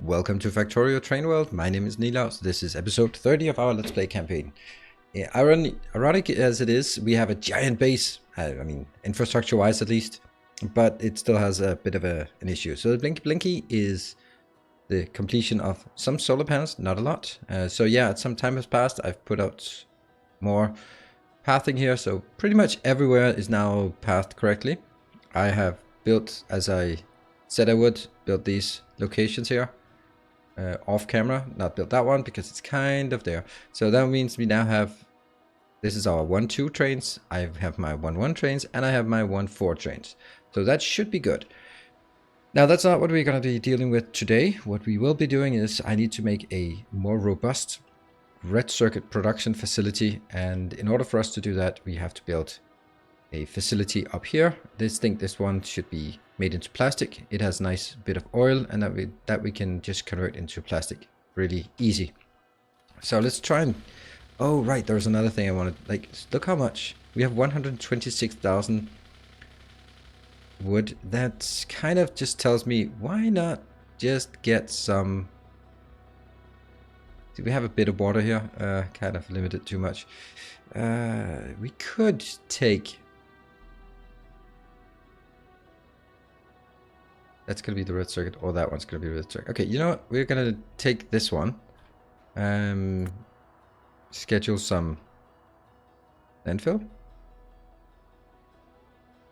Welcome to Factorio Train World. My name is Nilaus. This is episode 30 of our Let's Play campaign. Ironic as it is, we have a giant base, I mean, infrastructure-wise at least, but it still has a bit of an issue. So the Blinky Blinky is the completion of some solar panels, not a lot. So yeah, some time has passed. I've put out more pathing here, so pretty much everywhere is now pathed correctly. I have built, as I said I would, build these locations here. Off camera, not built that one because it's kind of there. So that means we now have, this is our 1-2 trains, I have my 1-1 trains, and I have my 1-4 trains. So that should be good. Now that's not what we're going to be dealing with today. What we will be doing is I need to make a more robust red circuit production facility, and in order for us to do that we have to build a facility up here. This one should be made into plastic. It has a nice bit of oil, and that we can just convert into plastic really easy. So let's try and, oh right, there's another thing I wanted. Like, look how much we have. 126,000 wood. That kind of just tells me, why not just get some. Do we have a bit of water here? Kind of limited too much. We could take, that's going to be the red circuit, or that one's going to be the red circuit. Okay, you know what? We're going to take this one. Schedule some landfill.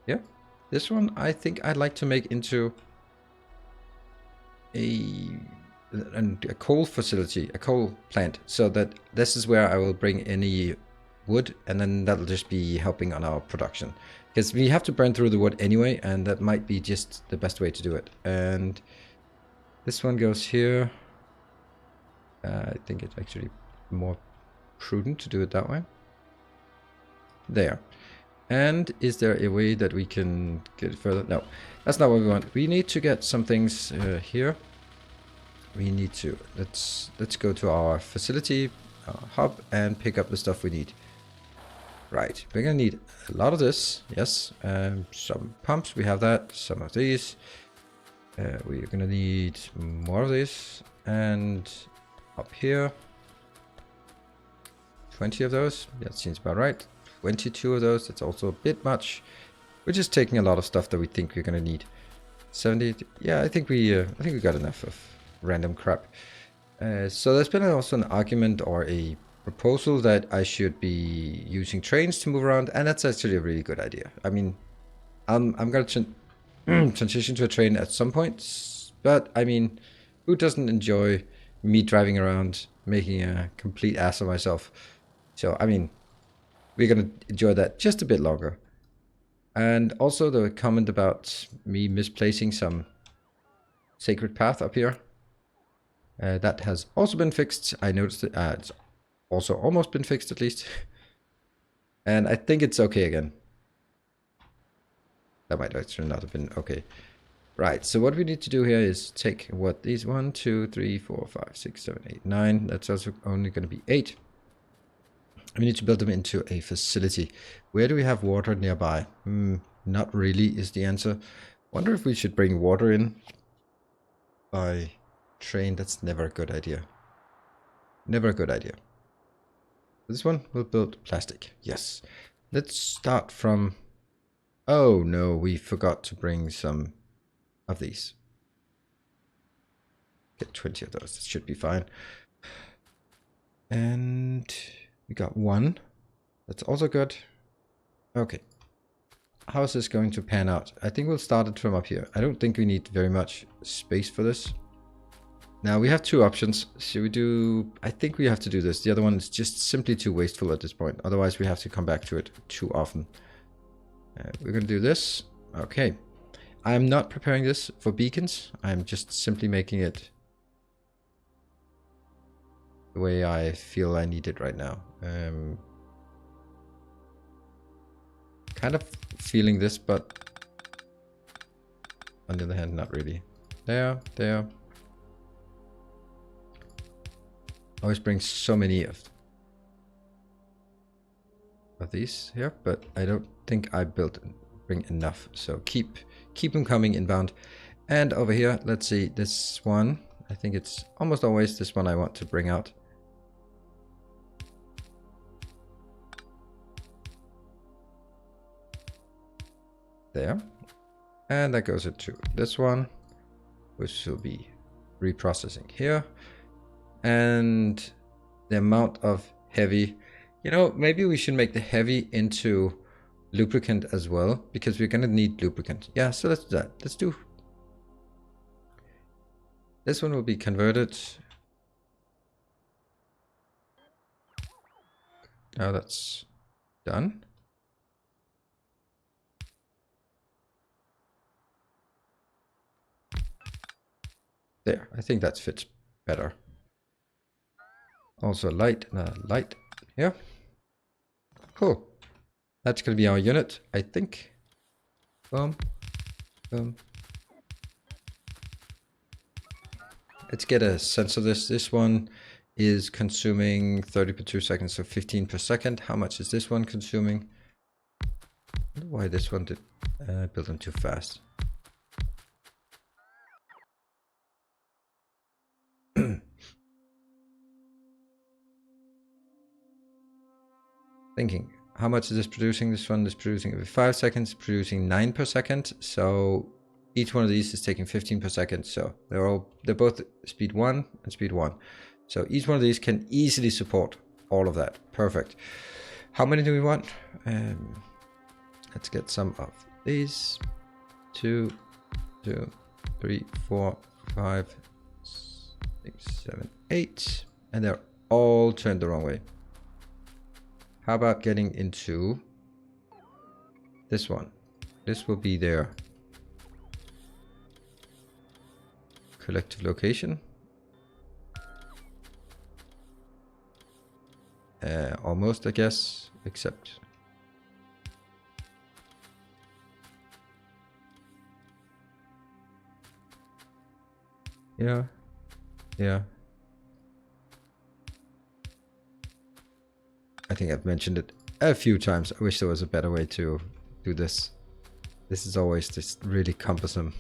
Yeah, this one I think I'd like to make into a coal facility, a coal plant, so that this is where I will bring any wood, and then that'll just be helping on our production. Because we have to burn through the wood anyway, and that might be just the best way to do it. And this one goes here. I think it's actually more prudent to do it that way. There. And is there a way that we can get it further? No, that's not what we want. We need to get some things here. We need to, let's go to our facility, our hub, and pick up the stuff we need. Right, we're gonna need a lot of this, yes. Some pumps, we have that. Some of these. We're gonna need more of this, and up here, 20 of those. That seems about right. 22 of those. That's also a bit much. We're just taking a lot of stuff that we think we're gonna need. 70. Yeah, I think we got enough of random crap. So there's been also an argument or a proposal that I should be using trains to move around, and that's actually a really good idea. I mean, I'm going to transition to a train at some point, but I mean, who doesn't enjoy me driving around making a complete ass of myself? So I mean, we're going to enjoy that just a bit longer. And also the comment about me misplacing some sacred path up here, that has also been fixed. I noticed it. It's also almost been fixed at least. And I think it's okay again. That might actually not have been okay. Right, so what we need to do here is take what these 1, 2, 3, 4, 5, 6, 7, 8, 9. That's also only going to be 8. We need to build them into a facility. Where do we have water nearby? Not really is the answer. Wonder if we should bring water in by train. That's never a good idea. Never a good idea. This one will build plastic. Yes. Let's start from... Oh no, we forgot to bring some of these. Get 20 of those. That should be fine. And we got 1. That's also good. Okay. How is this going to pan out? I think we'll start it from up here. I don't think we need very much space for this. Now we have 2 options. Should we do... I think we have to do this. The other one is just simply too wasteful at this point. Otherwise we have to come back to it too often. We're going to do this. Okay. I'm not preparing this for beacons. I'm just simply making it the way I feel I need it right now. Kind of feeling this, but on the other hand, not really. There. Always bring so many of these here, but I don't think I bring enough. So keep them coming inbound. And over here, let's see, this one, I think it's almost always this one I want to bring out. There. And that goes into this one, which will be reprocessing here. And the amount of heavy, you know, maybe we should make the heavy into lubricant as well, because we're going to need lubricant. Yeah, so let's do that. Let's do. This one will be converted. Now that's done. There, I think that fits better. Also light and a light here. Cool. That's going to be our unit, I think. Boom. Boom. Let's get a sense of this. This one is consuming 30 per 2 seconds, so 15 per second. How much is this one consuming? I wonder why this one did build them too fast. Thinking, how much is this producing? This one is producing every 5 seconds, producing 9 per second. So each one of these is taking 15 per second. So they're both speed 1 and speed 1. So each one of these can easily support all of that. Perfect. How many do we want? Let's get some of these. 2, 3, 4, 5, 6, 7, 8. And they're all turned the wrong way. How about getting into this one? This will be their collective location. Almost, I guess, except yeah. I think I've mentioned it a few times. I wish there was a better way to do this. This is always just really cumbersome.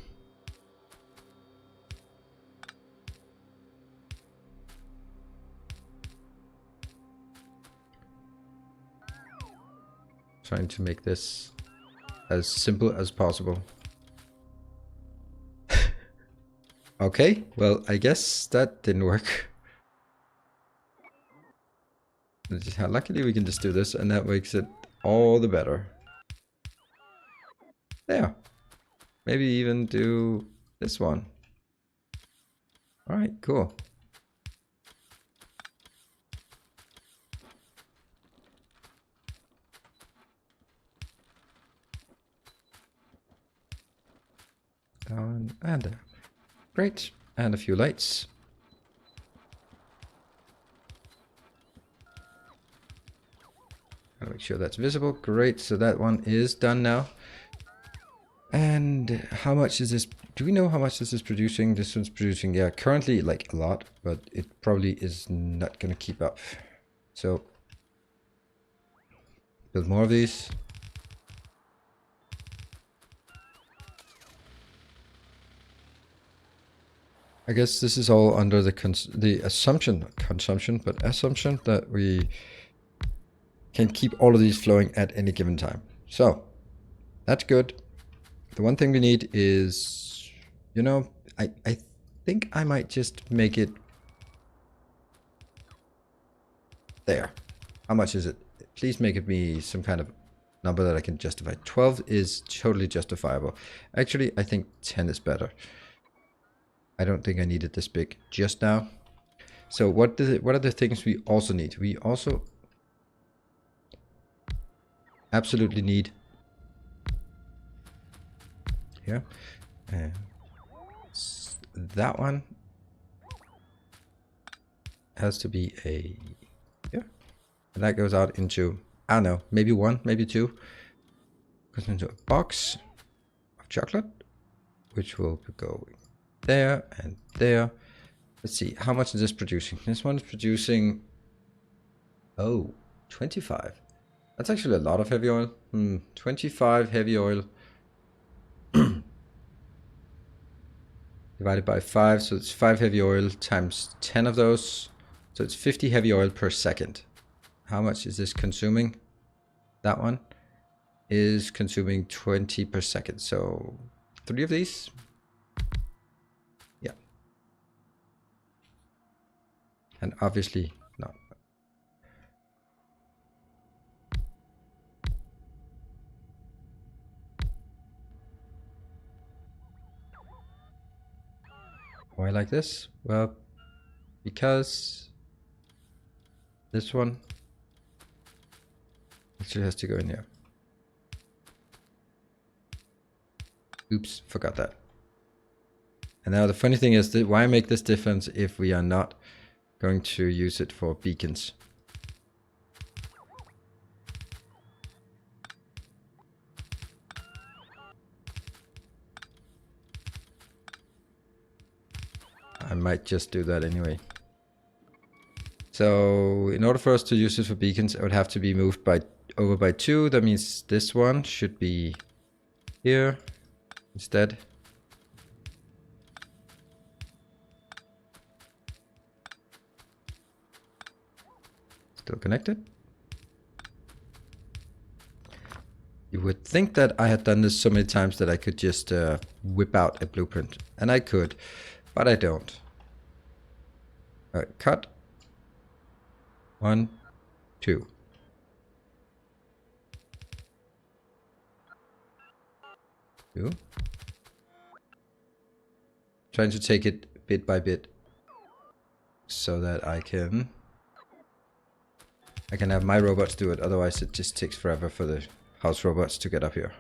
Trying to make this as simple as possible. Okay, well, I guess that didn't work. Luckily we can just do this, and that makes it all the better. There. Maybe even do this one. Alright, cool. Down and down. Great. And a few lights. Gotta make sure that's visible. Great, so that one is done now. And how much is this? Do we know how much this is producing? This one's producing, yeah, currently like a lot, but it probably is not gonna keep up. So build more of these. I guess this is all under the assumption, not consumption, but assumption that we can keep all of these flowing at any given time. So that's good. The one thing we need is, you know, I think I might just make it there. How much is it? Please make it be some kind of number that I can justify. 12 is totally justifiable. Actually, I think 10 is better. I don't think I need it this big just now. So what are the things we also need? We also absolutely need here. That one has to be a yeah. And that goes out into, I don't know, maybe 1, maybe 2. Goes into a box of chocolate, which will go there and there. Let's see, how much is this producing? This one is producing, oh, 25. That's actually a lot of heavy oil. 25 heavy oil divided by 5, so it's 5 heavy oil times 10 of those. So it's 50 heavy oil per second. How much is this consuming? That one is consuming 20 per second. So 3 of these. Yeah. And obviously, no. Why like this? Well, because this one actually has to go in here. Oops, forgot that. And now the funny thing is that why make this difference if we are not going to use it for beacons? I might just do that anyway. So in order for us to use it for beacons, it would have to be moved over by 2. That means this one should be here instead. Still connected. You would think that I had done this so many times that I could just whip out a blueprint. And I could, but I don't. Alright, cut. 1, 2. Trying to take it bit by bit so that I can have my robots do it. Otherwise it just takes forever for the house robots to get up here.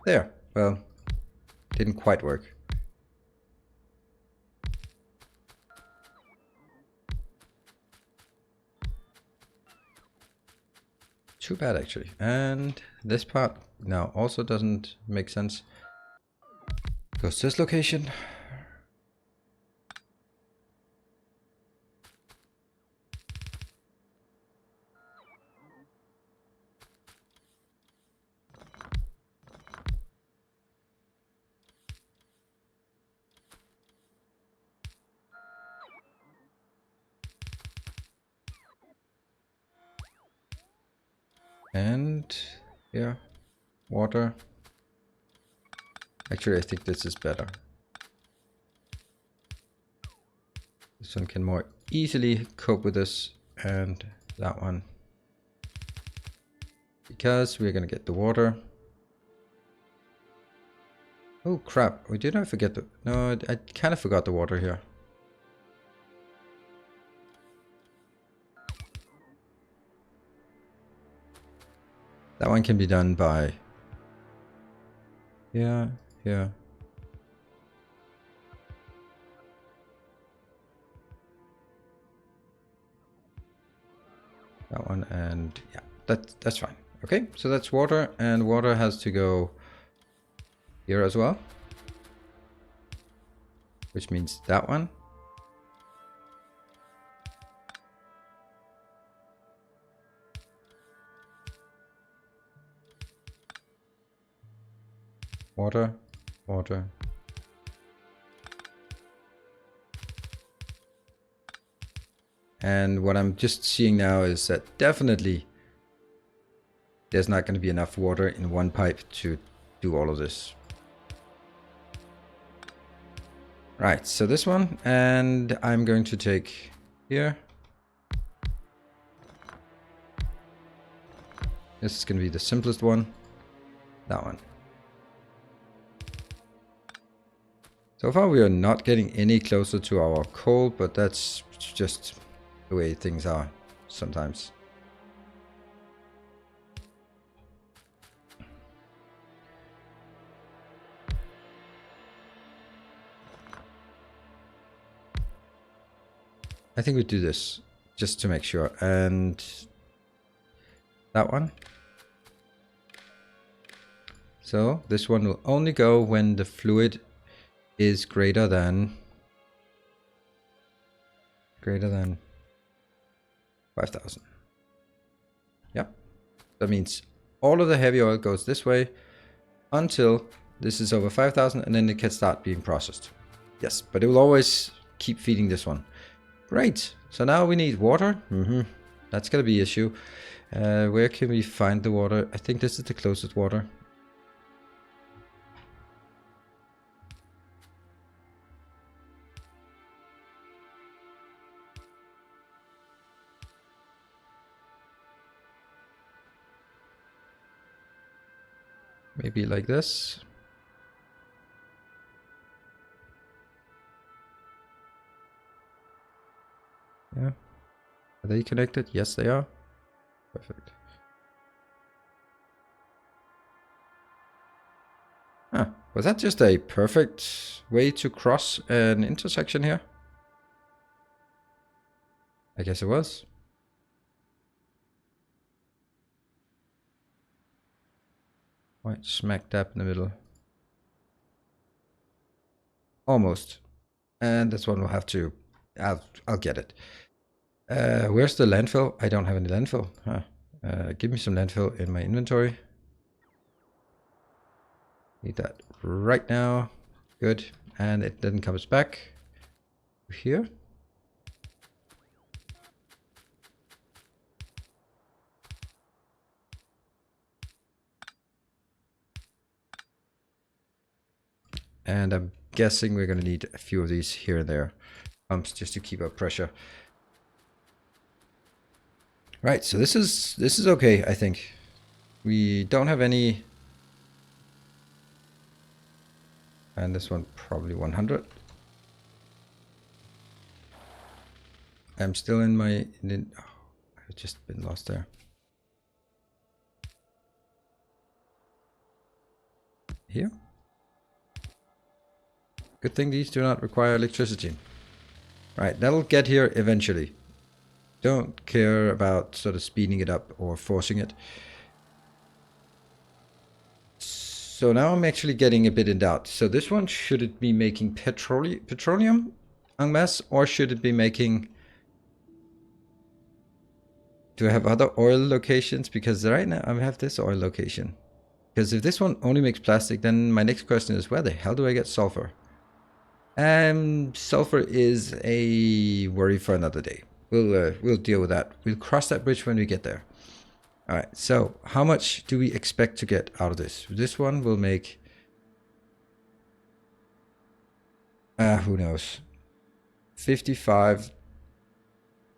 There. Well, didn't quite work. Too bad actually. And this part now also doesn't make sense. Goes to this location. And here, water. Actually, I think this is better. This one can more easily cope with this, and that one. Because we're gonna get the water. Oh crap, we did not forget the... No, I kind of forgot the water here. That one can be done by... Yeah. That one, and yeah, that's fine. Okay, so that's water, and water has to go here as well. Which means that one. Water, water. And what I'm just seeing now is that definitely there's not going to be enough water in one pipe to do all of this. Right, so this one, and I'm going to take here. This is going to be the simplest one. That one. So far we are not getting any closer to our coal, but that's just the way things are sometimes. I think we do this just to make sure. And that one. So this one will only go when the fluid is greater than 5,000. That means all of the heavy oil goes this way until this is over 5,000, and then it can start being processed. Yes, but it will always keep feeding this one. Great. So now we need water. That's gonna be an issue. Where can we find the water? I think this is the closest water. Maybe like this. Yeah. Are they connected? Yes, they are. Perfect. Ah, was that just a perfect way to cross an intersection here? I guess it was. Right smack dab in the middle. Almost. And this one will have to... I'll get it. Where's the landfill? I don't have any landfill. Huh. Give me some landfill in my inventory. Need that right now. Good. And it then comes back here. And I'm guessing we're going to need a few of these here and there. Pumps just to keep up pressure. Right, so this is okay, I think. We don't have any... And this one probably 100. I'm still in my... Oh, I've just been lost there. Here. Good thing these do not require electricity. Right, that'll get here eventually. Don't care about sort of speeding it up or forcing it. So now I'm actually getting a bit in doubt. So this one, should it be making petroleum en masse, or should it be making... Do I have other oil locations? Because right now I have this oil location. Because if this one only makes plastic, then my next question is, where the hell do I get sulfur? Sulfur is a worry for another day. We'll deal with that. We'll cross that bridge when we get there. All right. So how much do we expect to get out of this? This one will make... who knows? 55.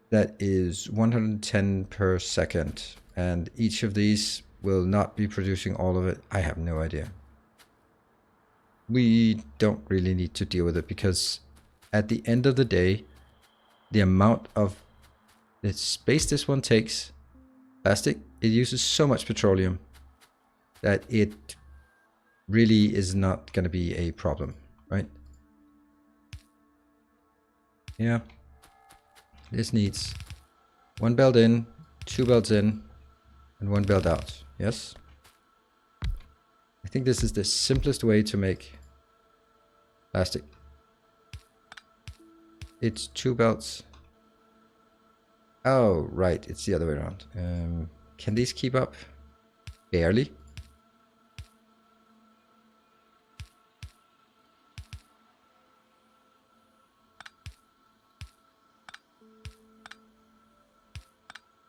That is 110 per second. And each of these will not be producing all of it. I have no idea. We don't really need to deal with it, because at the end of the day, the amount of the space this one takes, plastic, it uses so much petroleum that it really is not going to be a problem, right? Yeah. This needs one belt in, two belts in, and one belt out. Yes? I think this is the simplest way to make plastic. It's two belts. Oh, right. It's the other way around. Can these keep up? Barely.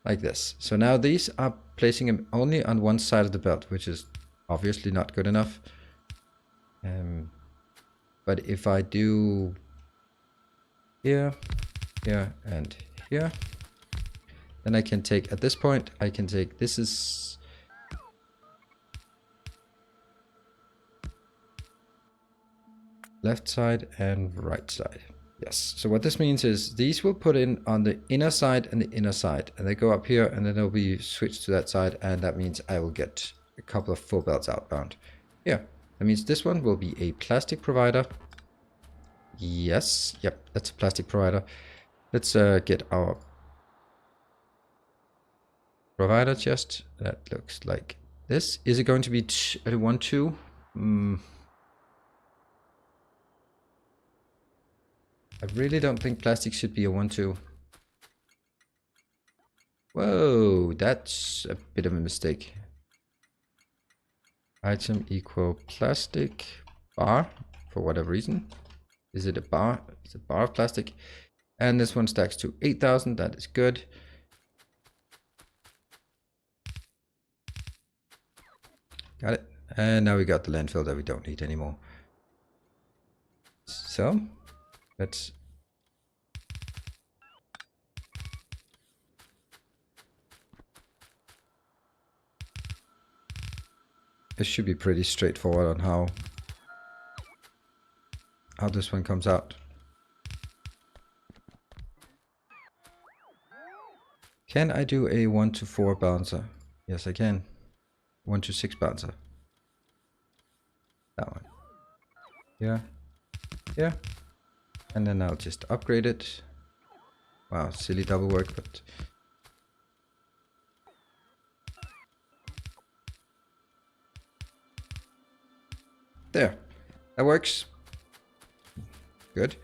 Like this. So now these are placing them only on one side of the belt, which is obviously not good enough. But if I do here, here, and here, then I can take, at this point, I can take, this is... left side and right side. Yes. So what this means is these will put in on the inner side and the inner side, and they go up here, and then they'll be switched to that side, and that means I will get a couple of full belts outbound. Yeah. That means this one will be a plastic provider. Yes. Yep. That's a plastic provider. Let's get our provider chest. That looks like this. Is it going to be a 1-2? I really don't think plastic should be a 1-2. Whoa, that's a bit of a mistake. Item equal plastic bar for whatever reason. Is it a bar? It's a bar of plastic. And this one stacks to 8,000. That is good. Got it. And now we got the landfill that we don't need anymore. So let's this should be pretty straightforward on how this one comes out. Can I do a 1 to 4 balancer? Yes, I can. 1 to 6 balancer. That one. Yeah. Yeah. And then I'll just upgrade it. Wow, silly double work, but there. That works. Good.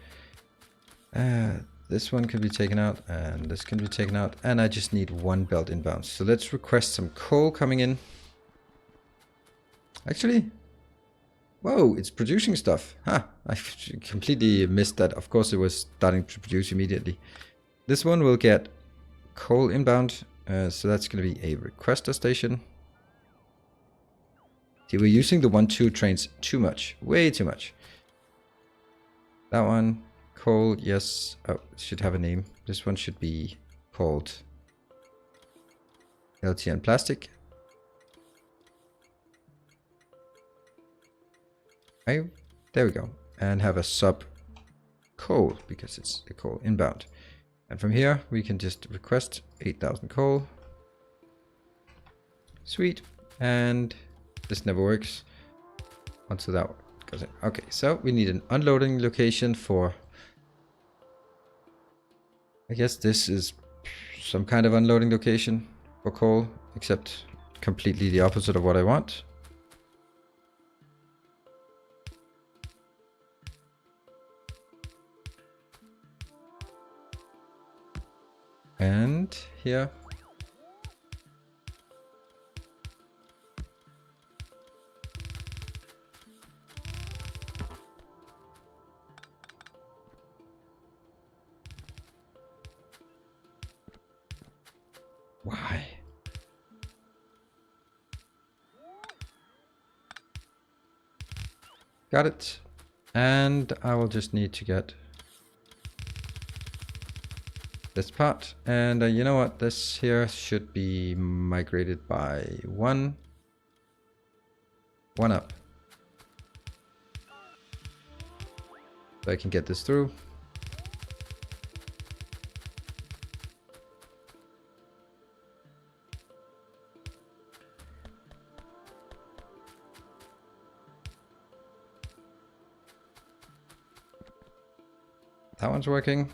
This one can be taken out, and this can be taken out, and I just need one belt inbound. So let's request some coal coming in. Actually, whoa, it's producing stuff. Huh, I completely missed that. Of course, it was starting to produce immediately. This one will get coal inbound, so that's going to be a requester station. See, we're using the 1-2 trains too much, way too much. That one. Coal, yes. Oh, it should have a name. This one should be called LTN plastic. There we go. And have a sub coal because it's a coal inbound. And from here we can just request 8,000 coal. Sweet. And this never works until that one goes in. Okay, so we need an unloading location for, I guess this is some kind of unloading location for coal, except completely the opposite of what I want. And here. Why? Got it. And I will just need to get this part. And you know what? This here should be migrated by one up. So I can get this through. That one's working.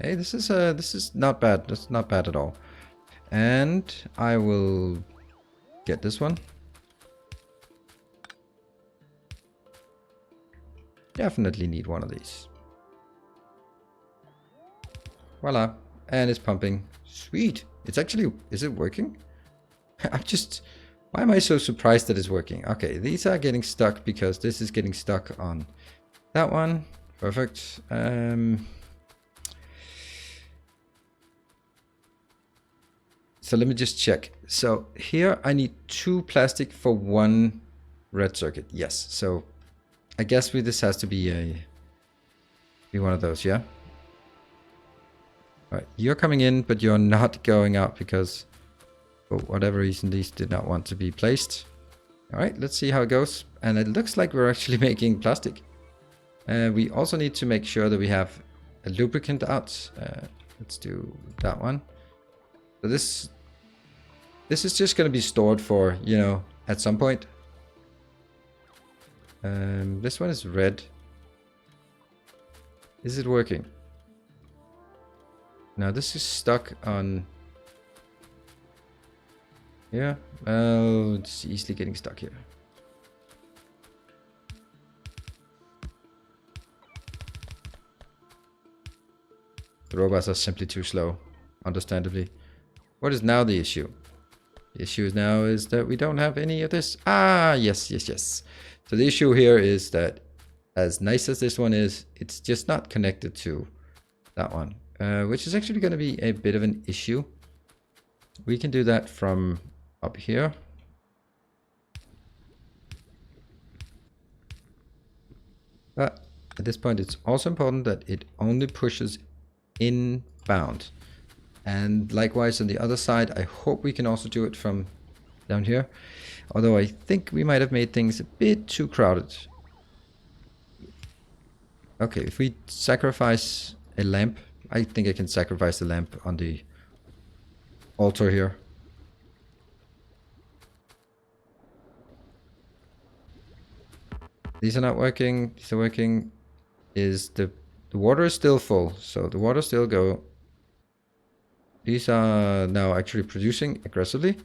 Hey, this is not bad. That's not bad at all. And I will get this one. Definitely need one of these. Voila. And it's pumping. Sweet. It's actually, is it working? Why am I so surprised that it's working? Okay, these are getting stuck because this is getting stuck on that one. Perfect. So let me just check. So here I need 2 plastic for 1 red circuit. Yes. So I guess this has to be one of those, yeah? All right, you're coming in, but you're not going out because for whatever reason these did not want to be placed. All right, let's see how it goes. And it looks like we're actually making plastic. We also need to make sure that we have a lubricant out. Let's do that one. So this is just going to be stored for, you know, at some point. This one is red. Is it working? Now this is stuck on... Yeah, well, it's easily getting stuck here. The robots are simply too slow, understandably. What is now the issue? The issue now is that we don't have any of this. Ah, yes, yes, yes. So the issue here is that as nice as this one is, it's just not connected to that one, which is actually going to be a bit of an issue. We can do that from up here. But at this point, it's also important that it only pushes inbound. And likewise on the other side, I hope we can also do it from down here. Although I think we might have made things a bit too crowded. Okay, if we sacrifice a lamp, I think I can sacrifice the lamp on the altar here. These are not working. These are working. The water is still full, so the water still go. These are now actually producing aggressively,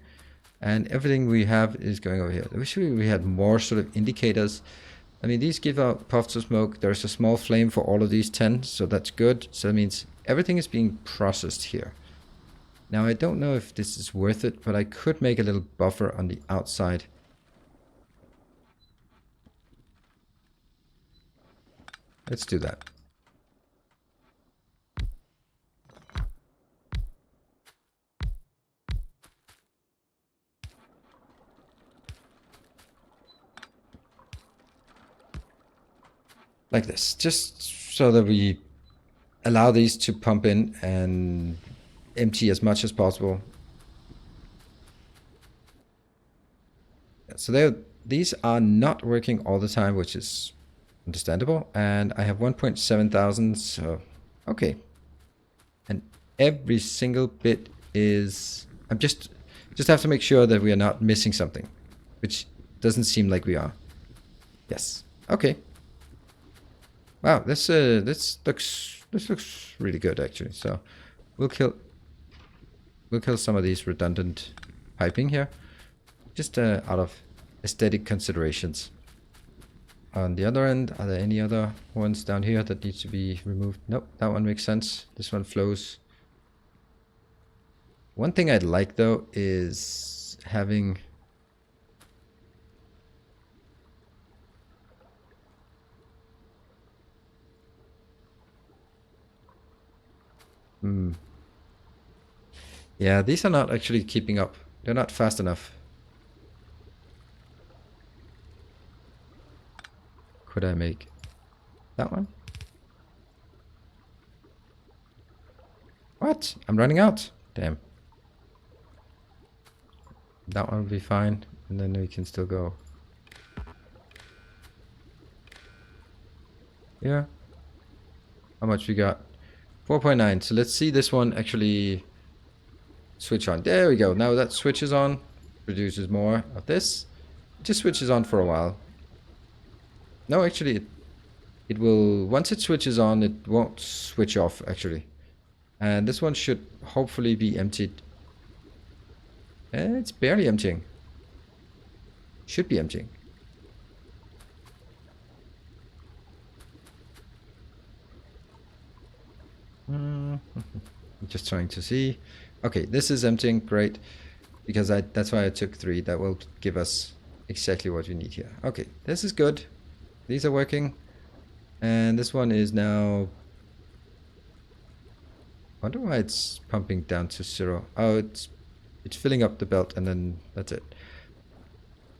and everything we have is going over here. I wish we had more sort of indicators. I mean, these give out puffs of smoke. There's a small flame for all of these 10, so that's good. So that means everything is being processed here. Now, I don't know if this is worth it, but I could make a little buffer on the outside. Let's do that. Like this, just so that we allow these to pump in and empty as much as possible. So these are not working all the time, which is understandable. And I have 1.7 thousand, so okay. And every single bit is, I'm just have to make sure that we are not missing something, which doesn't seem like we are. Yes, okay. Wow, this looks really good actually. So we'll kill some of these redundant piping here, just out of aesthetic considerations. On the other end, are there any other ones down here that need to be removed? Nope, that one makes sense. This one flows. One thing I'd like though is having yeah, these are not actually keeping up. They're not fast enough. Could I make that one? What? I'm running out. Damn. That one will be fine. And then we can still go. Yeah. How much we got? 4.9. So let's see this one actually switch on. There we go. Now that switches on, produces more of this. It just switches on for a while. No, actually, it will, once it switches on, it won't switch off actually. And this one should hopefully be emptied. It's barely emptying. Should be emptying. I'm just trying to see. Okay, this is emptying, great. Because that's why I took 3. That will give us exactly what we need here. Okay, this is good. These are working. And this one is now... I wonder why it's pumping down to 0. Oh, it's filling up the belt and then that's it.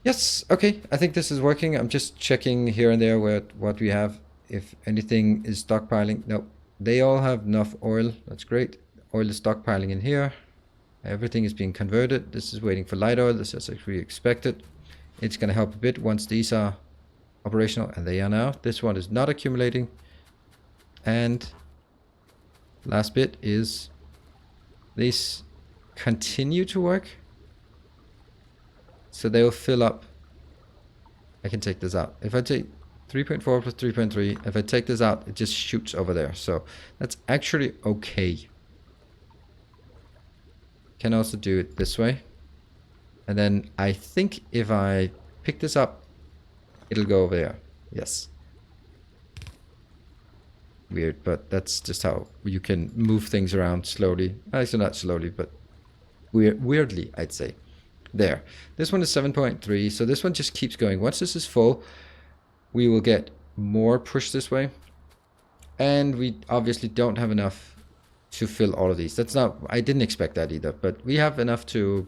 Yes, okay, I think this is working. I'm just checking here and there what we have. If anything is stockpiling. Nope. They all have enough oil. That's great. Oil is stockpiling in here. Everything is being converted. This is waiting for light oil. This is as we expected. It's going to help a bit once these are operational, and they are now. This one is not accumulating. And last bit is these continue to work. So they will fill up. I can take this out. If I take 3.4 plus 3.3, if I take this out, it just shoots over there. So that's actually okay. Can also do it this way. And then I think if I pick this up, it'll go over there. Yes. Weird, but that's just how you can move things around slowly. Actually, not slowly, but weirdly, I'd say. There. This one is 7.3, so this one just keeps going. Once this is full, we will get more push this way. And we obviously don't have enough to fill all of these. That's not, I didn't expect that either, but we have enough to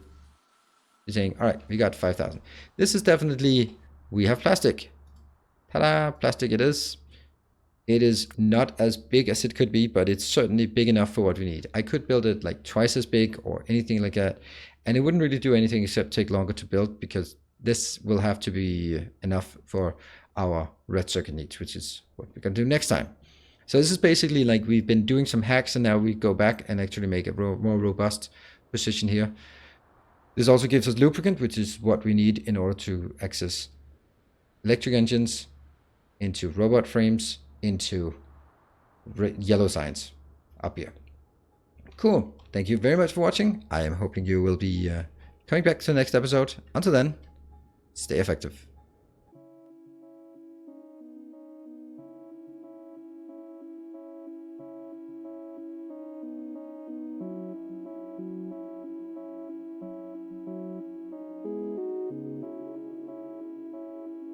be saying, all right, we got 5,000. This is definitely, we have plastic. Ta-da, plastic it is. It is not as big as it could be, but it's certainly big enough for what we need. I could build it like twice as big or anything like that. And it wouldn't really do anything except take longer to build, because this will have to be enough for our red circuit needs, which is what we're going to do next time. So this is basically like we've been doing some hacks, and now we go back and actually make a more robust position here. This also gives us lubricant, which is what we need in order to access electric engines, into robot frames, into yellow signs up here. Cool. Thank you very much for watching. I am hoping you will be coming back to the next episode. Until then, stay effective.